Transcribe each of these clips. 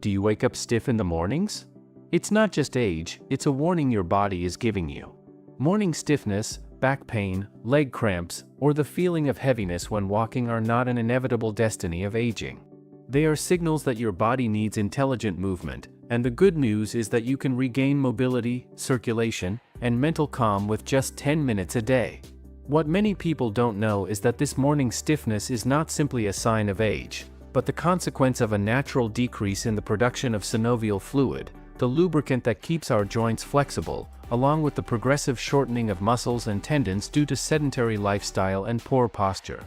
Do you wake up stiff in the mornings? It's not just age, it's a warning your body is giving you. Morning stiffness, back pain, leg cramps, or the feeling of heaviness when walking are not an inevitable destiny of aging. They are signals that your body needs intelligent movement, and the good news is that you can regain mobility, circulation, and mental calm with just 10 minutes a day. What many people don't know is that this morning stiffness is not simply a sign of age, but the consequence of a natural decrease in the production of synovial fluid, the lubricant that keeps our joints flexible, along with the progressive shortening of muscles and tendons due to sedentary lifestyle and poor posture.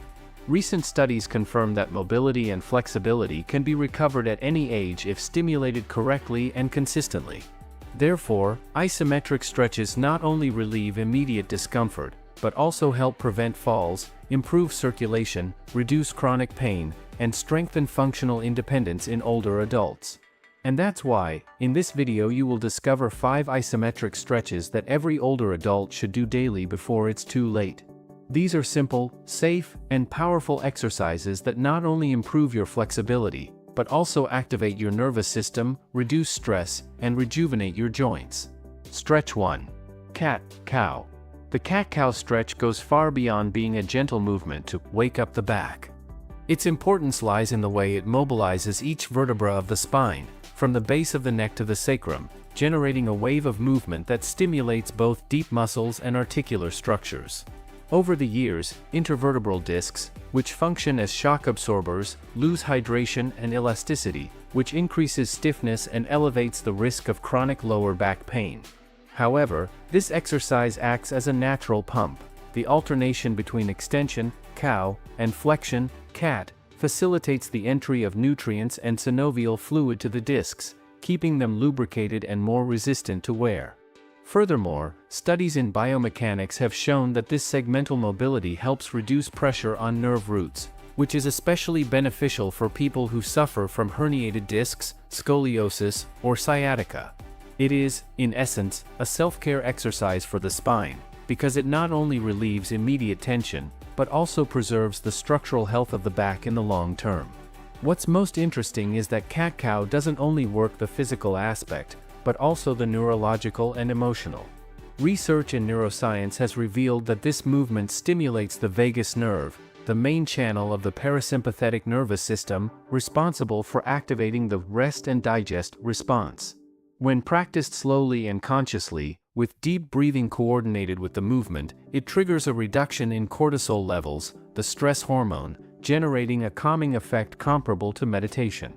Recent studies confirm that mobility and flexibility can be recovered at any age if stimulated correctly and consistently. Therefore, isometric stretches not only relieve immediate discomfort, but also help prevent falls, improve circulation, reduce chronic pain, and strengthen functional independence in older adults. And that's why, in this video you will discover 5 isometric stretches that every older adult should do daily before it's too late. These are simple, safe, and powerful exercises that not only improve your flexibility, but also activate your nervous system, reduce stress, and rejuvenate your joints. Stretch 1. Cat-cow. The cat-cow stretch goes far beyond being a gentle movement to wake up the back. Its importance lies in the way it mobilizes each vertebra of the spine, from the base of the neck to the sacrum, generating a wave of movement that stimulates both deep muscles and articular structures. Over the years, intervertebral discs, which function as shock absorbers, lose hydration and elasticity, which increases stiffness and elevates the risk of chronic lower back pain. However, this exercise acts as a natural pump. The alternation between extension, cow, and flexion, cat, facilitates the entry of nutrients and synovial fluid to the discs, keeping them lubricated and more resistant to wear. Furthermore, studies in biomechanics have shown that this segmental mobility helps reduce pressure on nerve roots, which is especially beneficial for people who suffer from herniated discs, scoliosis, or sciatica. It is, in essence, a self-care exercise for the spine, because it not only relieves immediate tension, but also preserves the structural health of the back in the long term. What's most interesting is that cat-cow doesn't only work the physical aspect, but also the neurological and emotional. Research in neuroscience has revealed that this movement stimulates the vagus nerve, the main channel of the parasympathetic nervous system, responsible for activating the rest and digest response. When practiced slowly and consciously, with deep breathing coordinated with the movement, it triggers a reduction in cortisol levels, the stress hormone, generating a calming effect comparable to meditation.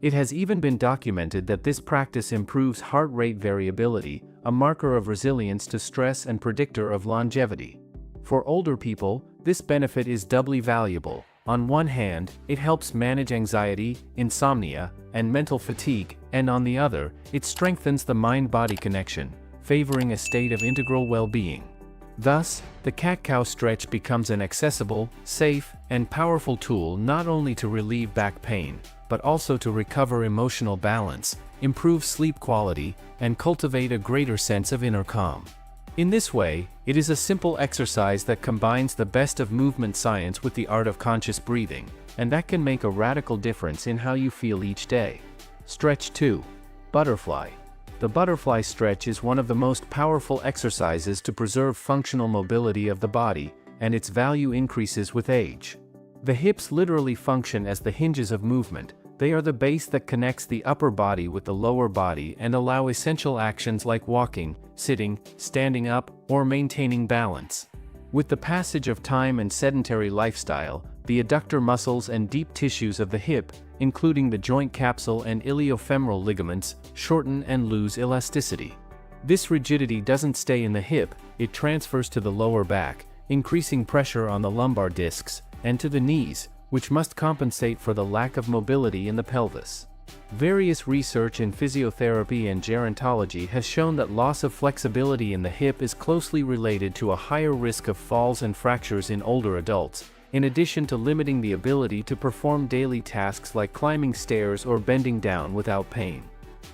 It has even been documented that this practice improves heart rate variability, a marker of resilience to stress and predictor of longevity. For older people, this benefit is doubly valuable. On one hand, it helps manage anxiety, insomnia, and mental fatigue, and on the other, it strengthens the mind-body connection, favoring a state of integral well-being. Thus, the cat-cow stretch becomes an accessible, safe, and powerful tool not only to relieve back pain, but also to recover emotional balance, improve sleep quality, and cultivate a greater sense of inner calm. In this way, it is a simple exercise that combines the best of movement science with the art of conscious breathing, and that can make a radical difference in how you feel each day. Stretch 2. Butterfly. The butterfly stretch is one of the most powerful exercises to preserve functional mobility of the body, and its value increases with age. The hips literally function as the hinges of movement. They are the base that connects the upper body with the lower body and allow essential actions like walking, sitting, standing up, or maintaining balance. With the passage of time and sedentary lifestyle, the adductor muscles and deep tissues of the hip, including the joint capsule and iliofemoral ligaments, shorten and lose elasticity. This rigidity doesn't stay in the hip, it transfers to the lower back, increasing pressure on the lumbar discs, and to the knees, which must compensate for the lack of mobility in the pelvis. Various research in physiotherapy and gerontology has shown that loss of flexibility in the hip is closely related to a higher risk of falls and fractures in older adults, in addition to limiting the ability to perform daily tasks like climbing stairs or bending down without pain.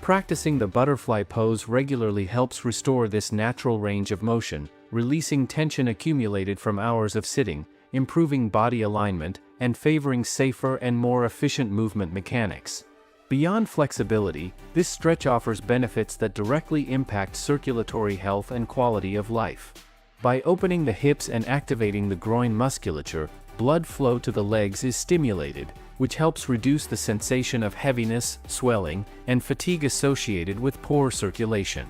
Practicing the butterfly pose regularly helps restore this natural range of motion, releasing tension accumulated from hours of sitting, improving body alignment, and favoring safer and more efficient movement mechanics. Beyond flexibility, this stretch offers benefits that directly impact circulatory health and quality of life. By opening the hips and activating the groin musculature, blood flow to the legs is stimulated, which helps reduce the sensation of heaviness, swelling, and fatigue associated with poor circulation.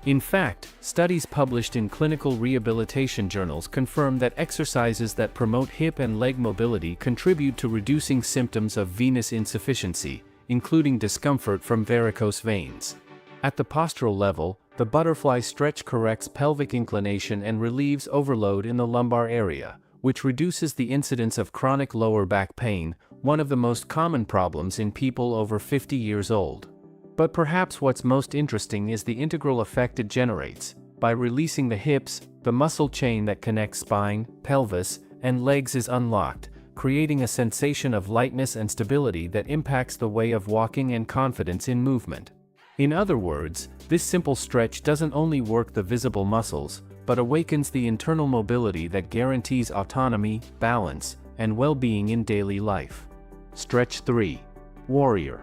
In fact, studies published in clinical rehabilitation journals confirm that exercises that promote hip and leg mobility contribute to reducing symptoms of venous insufficiency, including discomfort from varicose veins. At the postural level, the butterfly stretch corrects pelvic inclination and relieves overload in the lumbar area, which reduces the incidence of chronic lower back pain, one of the most common problems in people over 50 years old. But perhaps what's most interesting is the integral effect it generates. By releasing the hips, the muscle chain that connects spine, pelvis, and legs is unlocked, creating a sensation of lightness and stability that impacts the way of walking and confidence in movement. In other words, this simple stretch doesn't only work the visible muscles, but awakens the internal mobility that guarantees autonomy, balance, and well-being in daily life. Stretch 3. Warrior.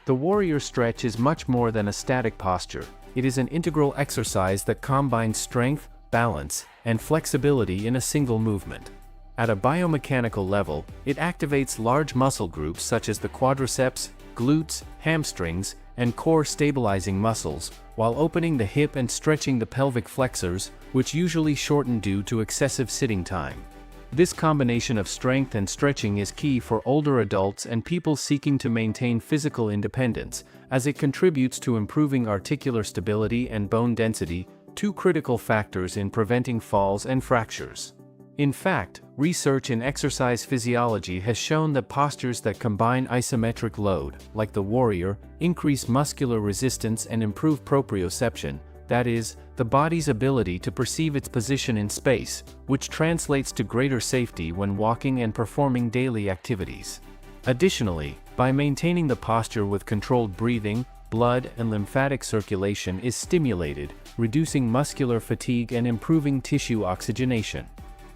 The warrior stretch is much more than a static posture. It is an integral exercise that combines strength, balance, and flexibility in a single movement. At a biomechanical level, it activates large muscle groups such as the quadriceps, glutes, hamstrings, and core stabilizing muscles, while opening the hip and stretching the pelvic flexors, which usually shorten due to excessive sitting time. This combination of strength and stretching is key for older adults and people seeking to maintain physical independence, as it contributes to improving articular stability and bone density, two critical factors in preventing falls and fractures. In fact, research in exercise physiology has shown that postures that combine isometric load, like the warrior, increase muscular resistance and improve proprioception, that is, the body's ability to perceive its position in space, which translates to greater safety when walking and performing daily activities. Additionally, by maintaining the posture with controlled breathing, blood and lymphatic circulation is stimulated, reducing muscular fatigue and improving tissue oxygenation.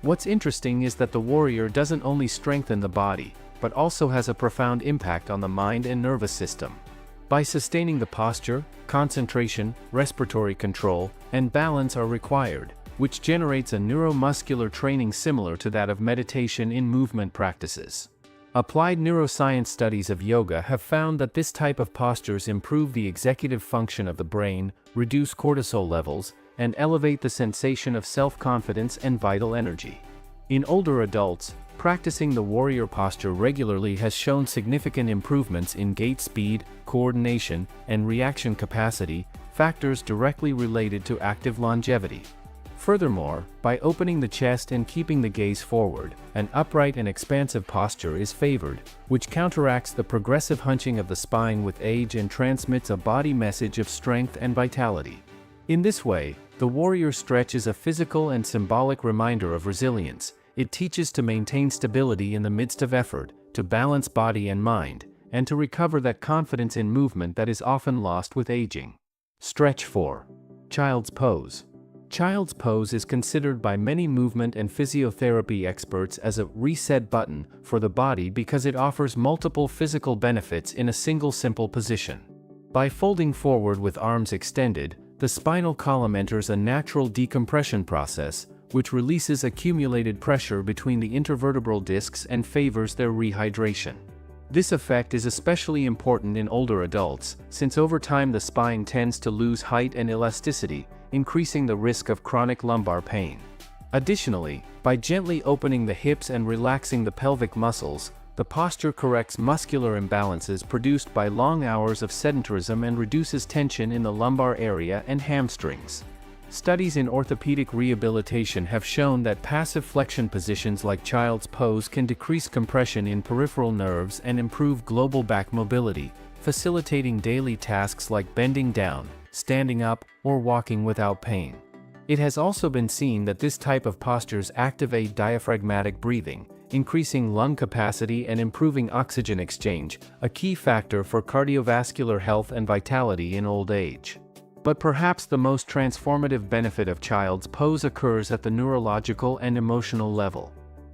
What's interesting is that the warrior doesn't only strengthen the body, but also has a profound impact on the mind and nervous system. By sustaining the posture, concentration, respiratory control, and balance are required, which generates a neuromuscular training similar to that of meditation in movement practices. Applied neuroscience studies of yoga have found that this type of postures improve the executive function of the brain, reduce cortisol levels, and elevate the sensation of self-confidence and vital energy. In older adults, practicing the warrior posture regularly has shown significant improvements in gait speed, coordination, and reaction capacity, factors directly related to active longevity. Furthermore, by opening the chest and keeping the gaze forward, an upright and expansive posture is favored, which counteracts the progressive hunching of the spine with age and transmits a body message of strength and vitality. In this way, the warrior stretch is a physical and symbolic reminder of resilience. It teaches to maintain stability in the midst of effort, to balance body and mind, and to recover that confidence in movement that is often lost with aging. Stretch 4. Child's pose. Child's pose is considered by many movement and physiotherapy experts as a reset button for the body because it offers multiple physical benefits in a single simple position. By folding forward with arms extended, the spinal column enters a natural decompression process, which releases accumulated pressure between the intervertebral discs and favors their rehydration. This effect is especially important in older adults, since over time the spine tends to lose height and elasticity, increasing the risk of chronic lumbar pain. Additionally, by gently opening the hips and relaxing the pelvic muscles, the posture corrects muscular imbalances produced by long hours of sedentarism and reduces tension in the lumbar area and hamstrings. Studies in orthopedic rehabilitation have shown that passive flexion positions like child's pose can decrease compression in peripheral nerves and improve global back mobility, facilitating daily tasks like bending down, standing up, or walking without pain. It has also been seen that this type of postures activate diaphragmatic breathing, increasing lung capacity and improving oxygen exchange, a key factor for cardiovascular health and vitality in old age. But perhaps the most transformative benefit of child's pose occurs at the neurological and emotional level.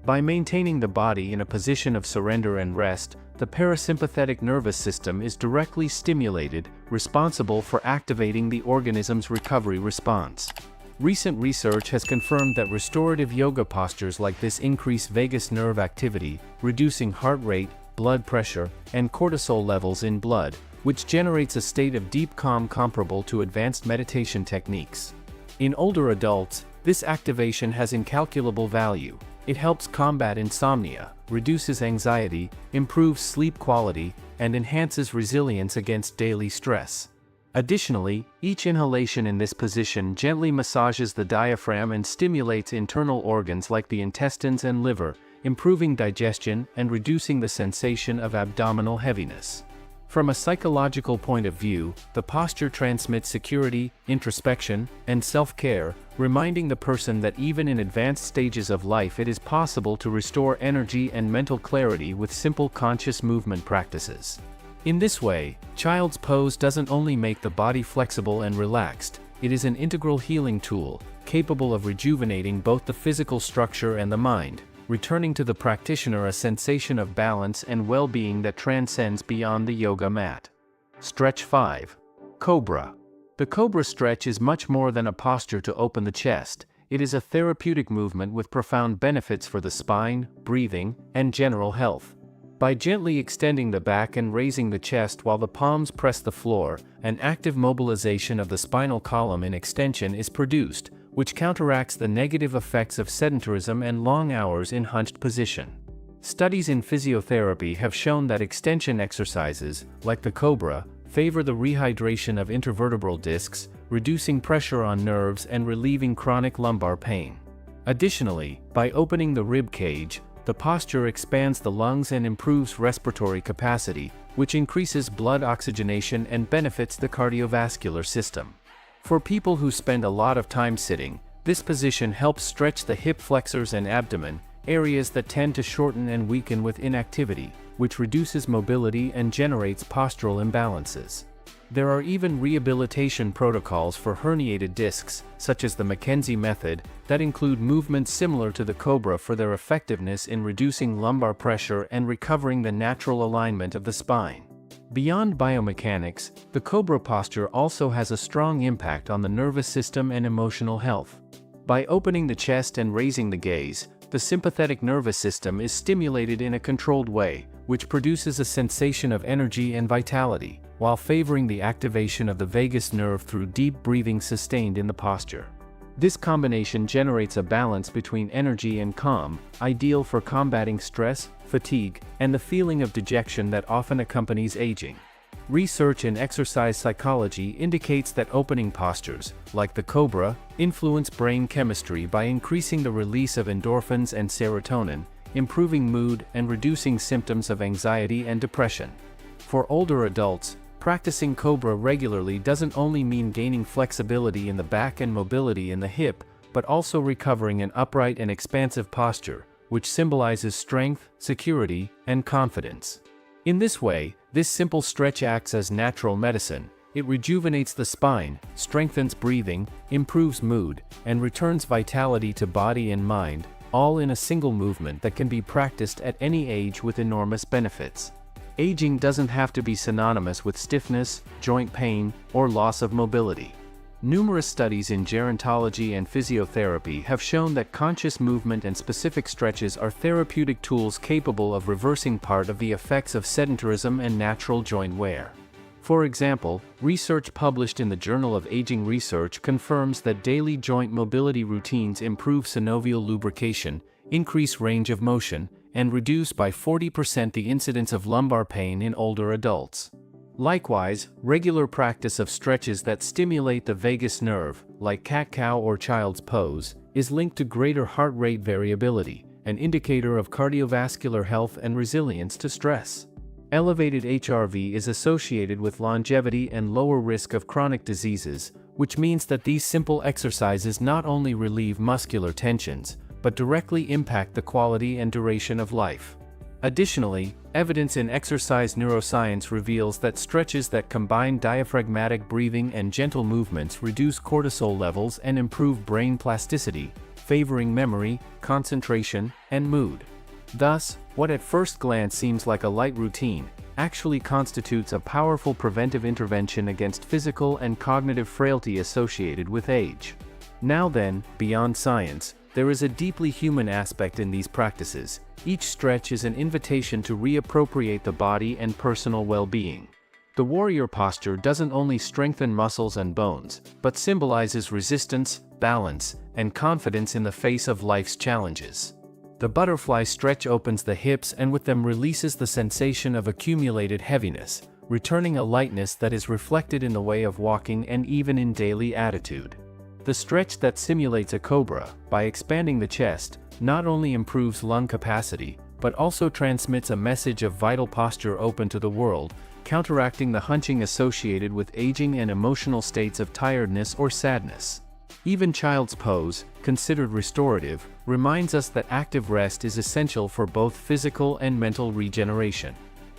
By maintaining the body in a position of surrender and rest, the parasympathetic nervous system is directly stimulated, responsible for activating the organism's recovery response. Recent research has confirmed that restorative yoga postures like this increase vagus nerve activity, reducing heart rate, blood pressure, and cortisol levels in blood, which generates a state of deep calm comparable to advanced meditation techniques. In older adults, this activation has incalculable value. It helps combat insomnia, reduces anxiety, improves sleep quality, and enhances resilience against daily stress. Additionally, each inhalation in this position gently massages the diaphragm and stimulates internal organs like the intestines and liver, improving digestion and reducing the sensation of abdominal heaviness. From a psychological point of view, the posture transmits security, introspection, and self-care, reminding the person that even in advanced stages of life it is possible to restore energy and mental clarity with simple conscious movement practices. In this way, child's pose doesn't only make the body flexible and relaxed, it is an integral healing tool, capable of rejuvenating both the physical structure and the mind, returning to the practitioner a sensation of balance and well-being that transcends beyond the yoga mat. Stretch 5. Cobra. The Cobra stretch is much more than a posture to open the chest. It is a therapeutic movement with profound benefits for the spine, breathing, and general health. By gently extending the back and raising the chest while the palms press the floor, an active mobilization of the spinal column in extension is produced, which counteracts the negative effects of sedentarism and long hours in hunched position. Studies in physiotherapy have shown that extension exercises, like the Cobra, favor the rehydration of intervertebral discs, reducing pressure on nerves and relieving chronic lumbar pain. Additionally, by opening the rib cage, the posture expands the lungs and improves respiratory capacity, which increases blood oxygenation and benefits the cardiovascular system. For people who spend a lot of time sitting, this position helps stretch the hip flexors and abdomen, areas that tend to shorten and weaken with inactivity, which reduces mobility and generates postural imbalances. There are even rehabilitation protocols for herniated discs, such as the Mackenzie method, that include movements similar to the Cobra for their effectiveness in reducing lumbar pressure and recovering the natural alignment of the spine. Beyond biomechanics, the Cobra posture also has a strong impact on the nervous system and emotional health. By opening the chest and raising the gaze, the sympathetic nervous system is stimulated in a controlled way, which produces a sensation of energy and vitality, while favoring the activation of the vagus nerve through deep breathing sustained in the posture. This combination generates a balance between energy and calm, ideal for combating stress, fatigue, and the feeling of dejection that often accompanies aging. Research in exercise psychology indicates that opening postures, like the Cobra, influence brain chemistry by increasing the release of endorphins and serotonin, improving mood and reducing symptoms of anxiety and depression. For older adults, practicing Cobra regularly doesn't only mean gaining flexibility in the back and mobility in the hip, but also recovering an upright and expansive posture, which symbolizes strength, security, and confidence. In this way, this simple stretch acts as natural medicine. It rejuvenates the spine, strengthens breathing, improves mood, and returns vitality to body and mind, all in a single movement that can be practiced at any age with enormous benefits. Aging doesn't have to be synonymous with stiffness, joint pain, or loss of mobility. Numerous studies in gerontology and physiotherapy have shown that conscious movement and specific stretches are therapeutic tools capable of reversing part of the effects of sedentarism and natural joint wear. For example, research published in the Journal of Aging Research confirms that daily joint mobility routines improve synovial lubrication, increase range of motion, and reduce by 40% the incidence of lumbar pain in older adults. Likewise, regular practice of stretches that stimulate the vagus nerve, like cat-cow or child's pose, is linked to greater heart rate variability, an indicator of cardiovascular health and resilience to stress. Elevated HRV is associated with longevity and lower risk of chronic diseases, which means that these simple exercises not only relieve muscular tensions, but directly impact the quality and duration of life. Additionally, evidence in exercise neuroscience reveals that stretches that combine diaphragmatic breathing and gentle movements reduce cortisol levels and improve brain plasticity, favoring memory, concentration, and mood. Thus, what at first glance seems like a light routine, actually constitutes a powerful preventive intervention against physical and cognitive frailty associated with age. Now then, beyond science, there is a deeply human aspect in these practices. Each stretch is an invitation to reappropriate the body and personal well-being. The warrior posture doesn't only strengthen muscles and bones, but symbolizes resistance, balance, and confidence in the face of life's challenges. The butterfly stretch opens the hips and with them releases the sensation of accumulated heaviness, returning a lightness that is reflected in the way of walking and even in daily attitude. The stretch that simulates a cobra, by expanding the chest, not only improves lung capacity, but also transmits a message of vital posture open to the world, counteracting the hunching associated with aging and emotional states of tiredness or sadness. Even child's pose, considered restorative, reminds us that active rest is essential for both physical and mental regeneration.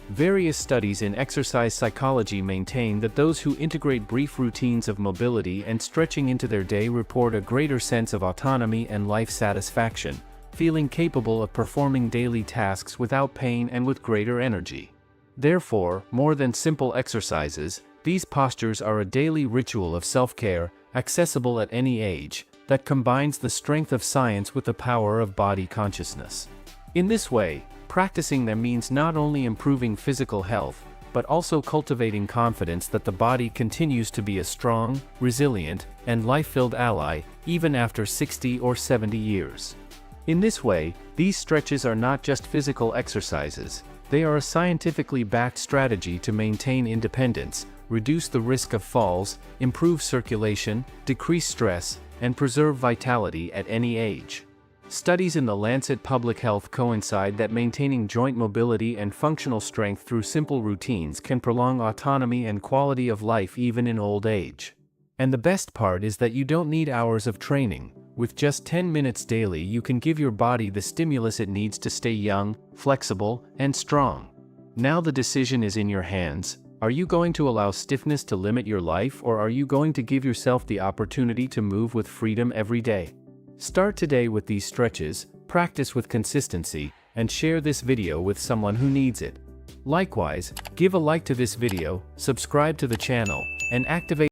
Various studies in exercise psychology maintain that those who integrate brief routines of mobility and stretching into their day report a greater sense of autonomy and life satisfaction, feeling capable of performing daily tasks without pain and with greater energy. Therefore, more than simple exercises, these postures are a daily ritual of self-care, accessible at any age, that combines the strength of science with the power of body consciousness. In this way, practicing them means not only improving physical health, but also cultivating confidence that the body continues to be a strong, resilient, and life-filled ally, even after 60 or 70 years. In this way, these stretches are not just physical exercises, they are a scientifically backed strategy to maintain independence, reduce the risk of falls, improve circulation, decrease stress, and preserve vitality at any age. Studies in the Lancet Public Health coincide that maintaining joint mobility and functional strength through simple routines can prolong autonomy and quality of life even in old age. And the best part is that you don't need hours of training. With just 10 minutes daily, you can give your body the stimulus it needs to stay young, flexible, and strong. Now the decision is in your hands. Are you going to allow stiffness to limit your life, or are you going to give yourself the opportunity to move with freedom every day? Start today with these stretches, practice with consistency, and share this video with someone who needs it. Likewise, give a like to this video, subscribe to the channel, and activate